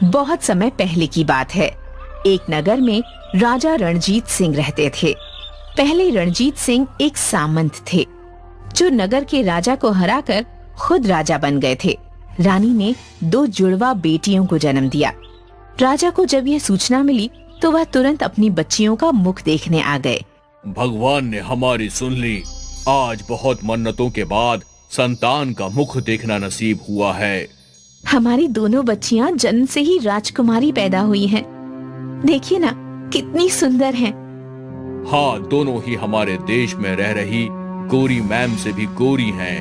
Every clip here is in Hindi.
बहुत समय पहले की बात है। एक नगर में राजा रणजीत सिंह रहते थे। पहले रणजीत सिंह एक सामंत थे जो नगर के राजा को हराकर खुद राजा बन गए थे। रानी ने 2 जुड़वा बेटियों को जन्म दिया। राजा को जब यह सूचना मिली तो वह तुरंत अपनी बच्चियों का मुख देखने आ गए। भगवान ने हमारी सुन ली। आज बहुत मन्नतों के बाद संतान का मुख देखना नसीब हुआ है। हमारी दोनों बच्चियां जन्म से ही राजकुमारी पैदा हुई हैं। देखिए ना, कितनी सुंदर हैं। हाँ, दोनों ही हमारे देश में रह रही गोरी मैम से भी गोरी हैं।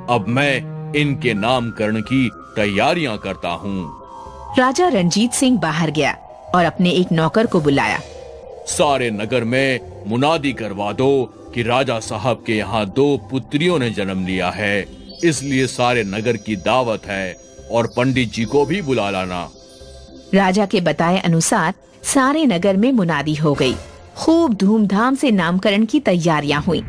अब मैं इनके नामकरण की तैयारियां करता हूँ। राजा रणजीत सिंह बाहर गया और अपने एक नौकर को बुलाया। सारे नगर में मुनादी करवा दो कि राजा साहब के यहाँ 2 पुत्रियों ने जन्म लिया है, इसलिए सारे नगर की दावत है और पंडित जी को भी बुला लाना। राजा के बताए अनुसार सारे नगर में मुनादी हो गई। खूब धूमधाम से नामकरण की तैयारियां हुई।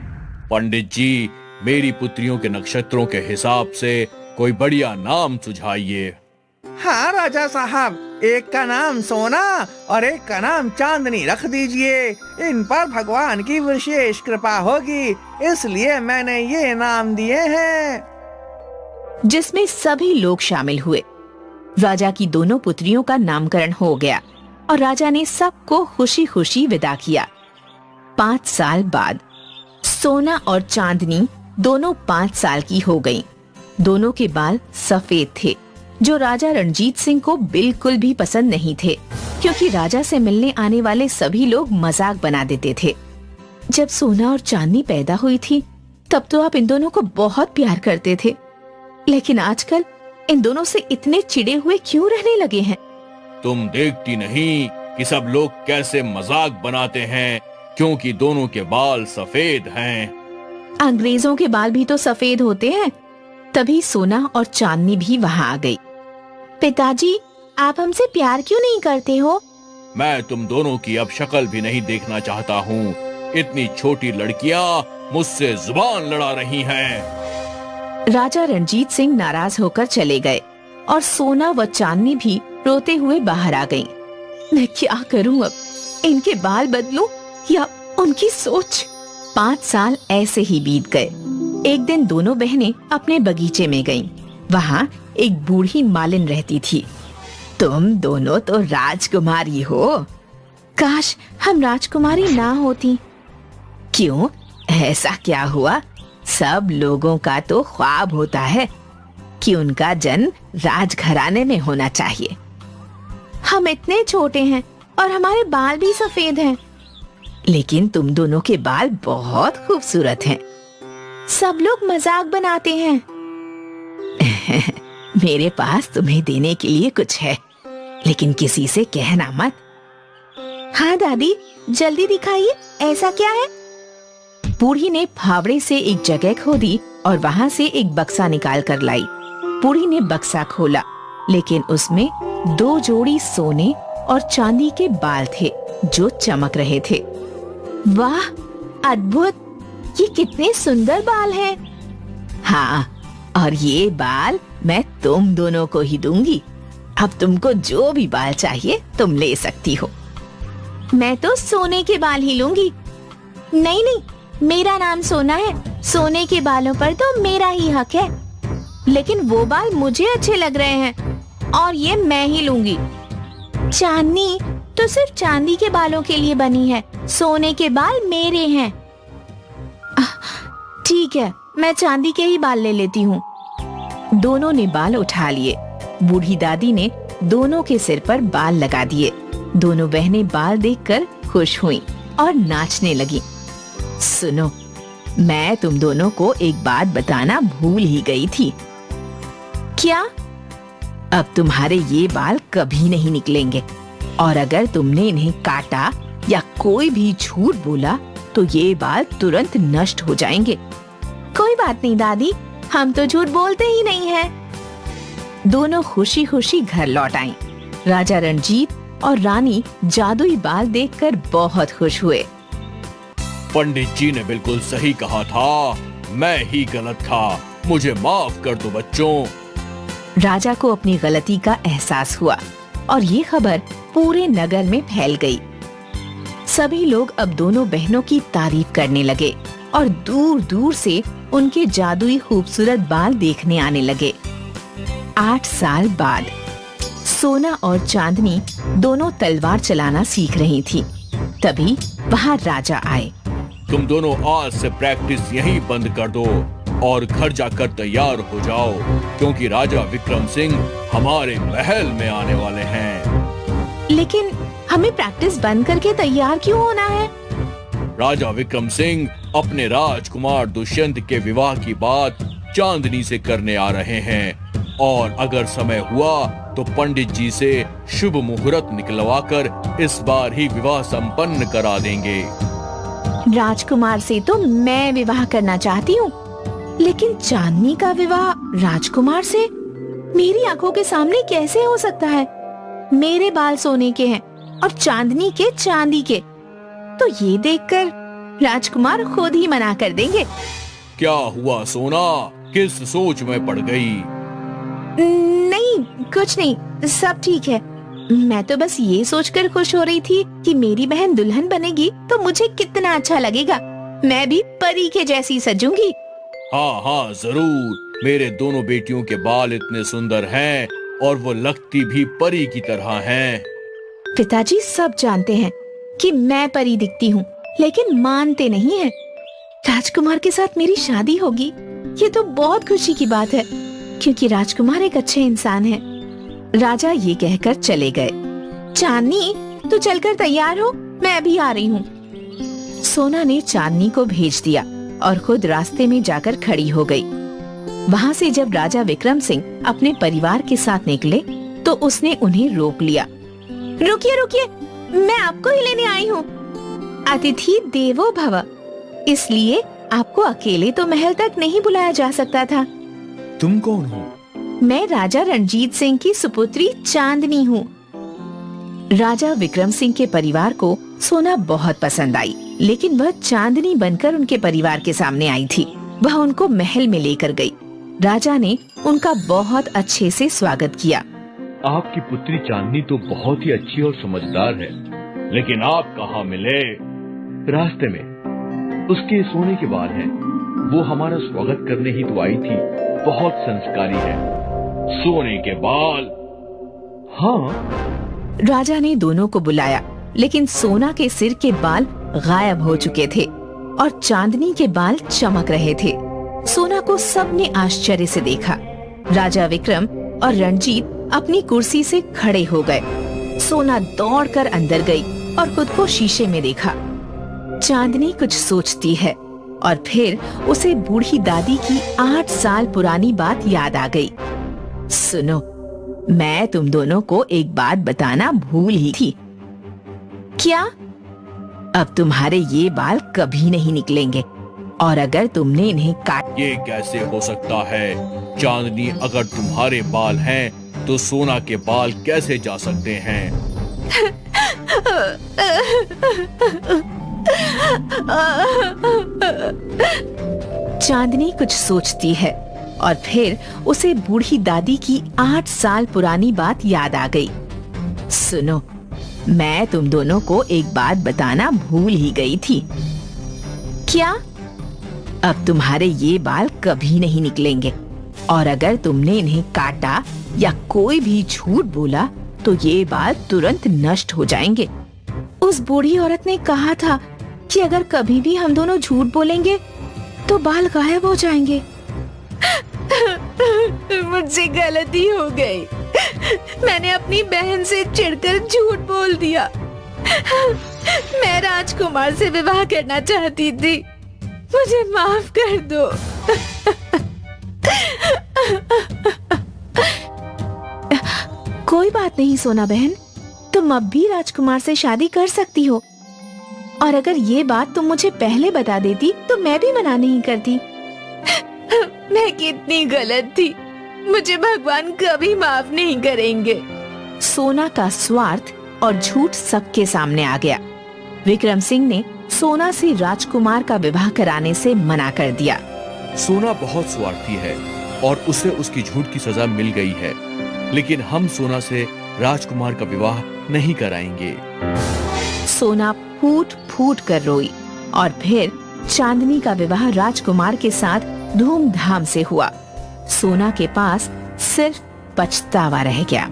पंडित जी, मेरी पुत्रियों के नक्षत्रों के हिसाब से कोई बढ़िया नाम सुझाइए। हाँ राजा साहब, एक का नाम सोना और एक का नाम चांदनी रख दीजिए। इन पर भगवान की विशेष कृपा होगी, इसलिए मैंने ये नाम दिए हैं। जिसमें सभी लोग शामिल हुए। राजा की दोनों पुत्रियों का नामकरण हो गया और राजा ने सबको खुशी खुशी विदा किया। 5 साल बाद सोना और चांदनी दोनों 5 साल की हो गईं। दोनों के बाल सफेद थे, जो राजा रणजीत सिंह को बिल्कुल भी पसंद नहीं थे, क्योंकि राजा से मिलने आने वाले सभी लोग मजाक बना देते थे। जब सोना और चांदनी पैदा हुई थी, तब तो आप इन दोनों को बहुत प्यार करते थे, लेकिन आजकल इन दोनों से इतने चिढ़े हुए क्यों रहने लगे हैं? तुम देखती नहीं कि सब लोग कैसे मजाक बनाते हैं, क्योंकि दोनों के बाल सफेद हैं। अंग्रेजों के बाल भी तो सफेद होते हैं। तभी सोना और चांदनी भी वहाँ आ गई। पिताजी, आप हमसे प्यार क्यों नहीं करते हो? मैं तुम दोनों की अब शक्ल भी नहीं देखना चाहता हूँ। इतनी छोटी लड़कियाँ मुझसे जुबान लड़ा रही हैं। राजा रणजीत सिंह नाराज होकर चले गए और सोना व चांदनी भी रोते हुए बाहर आ गईं। मैं क्या करूं अब? इनके बाल बदलूं या उनकी सोच? 5 साल ऐसे ही बीत गए। एक दिन दोनों बहनें अपने बगीचे में गईं। वहाँ एक बूढ़ी मालिन रहती थी। तुम दोनों तो राजकुमारी हो। काश हम राजकुमारी ना होती। क्यों, ऐसा क्या हुआ? सब लोगों का तो ख्वाब होता है कि उनका जन्म राजघराने में होना चाहिए। हम इतने छोटे हैं और हमारे बाल भी सफेद हैं। लेकिन तुम दोनों के बाल बहुत खूबसूरत हैं। सब लोग मजाक बनाते हैं। मेरे पास तुम्हें देने के लिए कुछ है, लेकिन किसी से कहना मत। हाँ दादी, जल्दी दिखाइए, ऐसा क्या है? बूढ़ी ने फावड़े से एक जगह खोदी और वहाँ से एक बक्सा निकाल कर लाई। बूढ़ी ने बक्सा खोला, लेकिन उसमें 2 जोड़ी सोने और चांदी के बाल थे जो चमक रहे थे। वाह, अद्भुत! ये कितने सुंदर बाल हैं। हाँ, और ये बाल मैं तुम दोनों को ही दूंगी। अब तुमको जो भी बाल चाहिए तुम ले सकती हो। मैं तो सोने के बाल ही लूंगी। नहीं नहीं, मेरा नाम सोना है। सोने के बालों पर तो मेरा ही हक है। लेकिन वो बाल मुझे अच्छे लग रहे हैं और ये मैं ही लूंगी। चांदनी तो सिर्फ चांदी के बालों के लिए बनी है, सोने के बाल मेरे हैं। ठीक है, मैं चांदी के ही बाल ले लेती हूँ। दोनों ने बाल उठा लिए। बूढ़ी दादी ने दोनों के सिर पर बाल लगा दिए। दोनों बहनें बाल देखकर खुश हुईं और नाचने लगीं। सुनो, मैं तुम दोनों को एक बात बताना भूल ही गई थी। क्या? अब तुम्हारे ये बाल कभी नहीं निकलेंगे, और अगर तुमने इन्हें काटा या कोई भी झूठ बोला तो ये बाल तुरंत नष्ट हो जाएंगे। कोई बात नहीं दादी, हम तो झूठ बोलते ही नहीं हैं। दोनों खुशी खुशी घर लौट आईं। राजा रणजीत और रानी जादुई बाल देखकर बहुत खुश हुए। पंडित जी ने बिल्कुल सही कहा था, मैं ही गलत था। मुझे माफ कर दो बच्चों। राजा को अपनी गलती का एहसास हुआ। और ये खबर पूरे नगर में फैल गई। सभी लोग अब दोनों बहनों की तारीफ करने लगे और दूर दूर से उनके जादुई खूबसूरत बाल देखने आने लगे। 8 साल बाद सोना और चांदनी दोनों तलवार चलाना सीख रही थी। तभी वहाँ राजा आए। तुम दोनों आज से प्रैक्टिस यहीं बंद कर दो और घर जाकर तैयार हो जाओ, क्योंकि राजा विक्रम सिंह हमारे महल में आने वाले हैं। लेकिन हमें प्रैक्टिस बंद करके तैयार क्यों होना है? राजा विक्रम सिंह अपने राजकुमार दुष्यंत के विवाह की बात चांदनी से करने आ रहे हैं और अगर समय हुआ तो पंडित जी से शुभ मुहूर्त निकलवाकर इस बार ही विवाह संपन्न करा देंगे। राजकुमार से तो मैं विवाह करना चाहती हूँ, लेकिन चांदनी का विवाह राजकुमार से मेरी आंखों के सामने कैसे हो सकता है? मेरे बाल सोने के हैं और चांदनी के चांदी के। तो ये देखकर राजकुमार खुद ही मना कर देंगे। क्या हुआ सोना, किस सोच में पड़ गई? नहीं, कुछ नहीं, सब ठीक है। मैं तो बस ये सोचकर खुश हो रही थी कि मेरी बहन दुल्हन बनेगी तो मुझे कितना अच्छा लगेगा। मैं भी परी के जैसी सजूंगी। हाँ हाँ जरूर, मेरे दोनों बेटियों के बाल इतने सुंदर हैं और वो लगती भी परी की तरह हैं। पिताजी सब जानते हैं कि मैं परी दिखती हूँ, लेकिन मानते नहीं हैं। राजकुमार के साथ मेरी शादी होगी, ये तो बहुत खुशी की बात है, क्योंकि राजकुमार एक अच्छे इंसान है। राजा ये कहकर चले गए। चांदनी, तू चलकर तैयार हो, मैं अभी आ रही हूँ। सोना ने चांदनी को भेज दिया और खुद रास्ते में जाकर खड़ी हो गई। वहाँ से जब राजा विक्रम सिंह अपने परिवार के साथ निकले तो उसने उन्हें रोक लिया। रुकिए रुकिए, मैं आपको ही लेने आई हूँ। अतिथि देवो भव, इसलिए आपको अकेले तो महल तक नहीं बुलाया जा सकता था। तुम कौन हो? मैं राजा रणजीत सिंह की सुपुत्री चांदनी हूँ। राजा विक्रम सिंह के परिवार को सोना बहुत पसंद आई, लेकिन वह चांदनी बनकर उनके परिवार के सामने आई थी। वह उनको महल में लेकर गई। राजा ने उनका बहुत अच्छे से स्वागत किया। आपकी पुत्री चांदनी तो बहुत ही अच्छी और समझदार है, लेकिन आप कहाँ मिले? रास्ते में। उसके सोने के बाल हैं, वो हमारा स्वागत करने ही तो आई थी। बहुत संस्कारी है। सोने के बाल? हाँ। राजा ने दोनों को बुलाया, लेकिन सोना के सिर के बाल गायब हो चुके थे और चांदनी के बाल चमक रहे थे। सोना को सबने आश्चर्य से देखा। राजा विक्रम और रणजीत अपनी कुर्सी से खड़े हो गए। सोना दौड़कर अंदर गई और खुद को शीशे में देखा। चांदनी कुछ सोचती है और फिर उसे बूढ़ी दादी की 8 साल पुरानी बात याद आ गई। सुनो, मैं तुम दोनों को एक बात बताना भूल ही थी। क्या? अब तुम्हारे ये बाल कभी नहीं निकलेंगे और अगर तुमने इन्हें काट। ये कैसे हो सकता है चांदनी? अगर तुम्हारे बाल हैं तो सोना के बाल कैसे जा सकते हैं? चांदनी कुछ सोचती है और फिर उसे बूढ़ी दादी की 8 साल पुरानी बात याद आ गई। सुनो, मैं तुम दोनों को एक बात बताना भूल ही गई थी। क्या? अब तुम्हारे ये बाल कभी नहीं निकलेंगे और अगर तुमने इन्हें काटा या कोई भी झूठ बोला तो ये बाल तुरंत नष्ट हो जाएंगे। उस बूढ़ी औरत ने कहा था कि अगर कभी भी हम दोनों झूठ बोलेंगे तो बाल गायब हो जाएंगे। मुझसे गलती हो गई। मैंने अपनी बहन से चिढ़कर झूठ बोल दिया। मैं राजकुमार से विवाह करना चाहती थी। मुझे माफ कर दो। कोई बात नहीं सोना बहन, तुम अब भी राजकुमार से शादी कर सकती हो। और अगर ये बात तुम मुझे पहले बता देती तो मैं भी मना नहीं करती। मैं कितनी गलत थी, मुझे भगवान कभी माफ नहीं करेंगे। सोना का स्वार्थ और झूठ सबके सामने आ गया। विक्रम सिंह ने सोना से राजकुमार का विवाह कराने से मना कर दिया। सोना बहुत स्वार्थी है और उसे उसकी झूठ की सजा मिल गई है, लेकिन हम सोना से राजकुमार का विवाह नहीं कराएंगे। सोना फूट फूट कर रोई और फिर चांदनी का विवाह राजकुमार के साथ धूमधाम से हुआ। सोना के पास सिर्फ पछतावा रह गया।